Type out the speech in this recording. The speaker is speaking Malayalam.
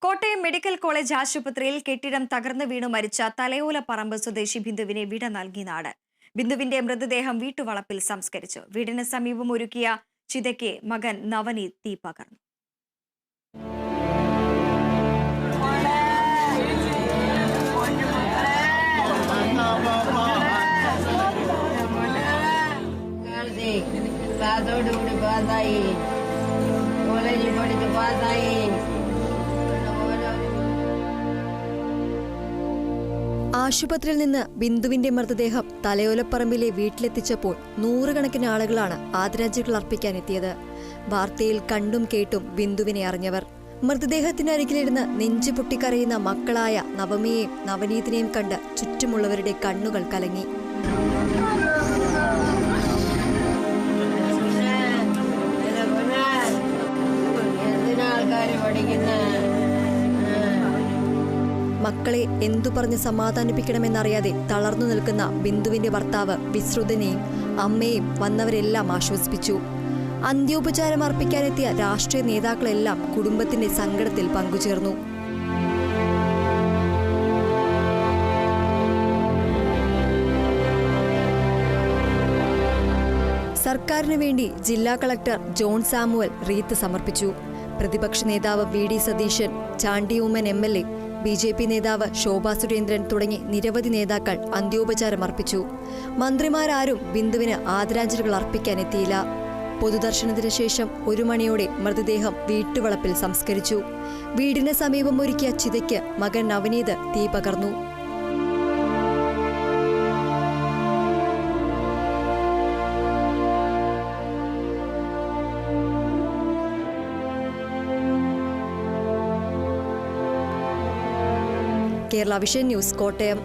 കോട്ടയം മെഡിക്കൽ കോളേജ് ആശുപത്രിയിൽ കെട്ടിടം തകർന്നു വീണു മരിച്ച തലയോലപ്പറമ്പ് സ്വദേശി ബിന്ദുവിനെ വിട നൽകി നാട്. ബിന്ദുവിന്റെ മൃതദേഹം വീട്ടുവളപ്പിൽ സംസ്കരിച്ചു. വീടിന് സമീപം ഒരുക്കിയ ചിതയ്ക്ക് മകൻ നവനീത് തീ പകർന്നു. ആശുപത്രിയിൽ നിന്ന് ബിന്ദുവിന്റെ മൃതദേഹം തലയോലപ്പറമ്പിലെ വീട്ടിലെത്തിച്ചപ്പോൾ നൂറുകണക്കിന് ആളുകളാണ് ആദരാഞ്ജലികൾ അർപ്പിക്കാനെത്തിയത്. വാർത്തയിൽ കണ്ടും കേട്ടും ബിന്ദുവിനെ അറിഞ്ഞവർ മൃതദേഹത്തിനരികിലിരുന്ന് നെഞ്ചു പൊട്ടിക്കരയുന്ന മക്കളായ നവമിയെയും നവനീതിനെയും കണ്ട് ചുറ്റുമുള്ളവരുടെ കണ്ണുകൾ കലങ്ങി. മക്കളെ എന്തു പറഞ്ഞ് സമാധാനിപ്പിക്കണമെന്നറിയാതെ തളർന്നു നിൽക്കുന്ന ബിന്ദുവിന്റെ ഭർത്താവ് വിശ്രുതനെയും അമ്മയെയും വന്നവരെല്ലാം ആശ്വസിപ്പിച്ചു. അന്ത്യോപചാരം അർപ്പിക്കാനെത്തിയ രാഷ്ട്രീയ നേതാക്കളെല്ലാം കുടുംബത്തിന്റെ സങ്കടത്തിൽ പങ്കുചേർന്നു. സർക്കാരിനു വേണ്ടി ജില്ലാ കളക്ടർ ജോൺ സാമുവൽ റീത്ത് സമർപ്പിച്ചു. പ്രതിപക്ഷ നേതാവ് VD. Satheesan, Chandy Oommen MLA, BJP. നേതാവ് ശോഭാ സുരേന്ദ്രൻ തുടങ്ങി നിരവധി നേതാക്കൾ അന്ത്യോപചാരം അർപ്പിച്ചു. മന്ത്രിമാരാരും ബിന്ദുവിന് ആദരാഞ്ജലികൾ അർപ്പിക്കാനെത്തിയില്ല. പൊതുദർശനത്തിന് ശേഷം 1 മണിയോടെ മൃതദേഹം വീട്ടുവളപ്പിൽ സംസ്കരിച്ചു. വീടിന് സമീപം ഒരുക്കിയ ചിതയ്ക്ക് മകൻ നവനീത് തീ പകർന്നു. Kerala vision news, Kottayam.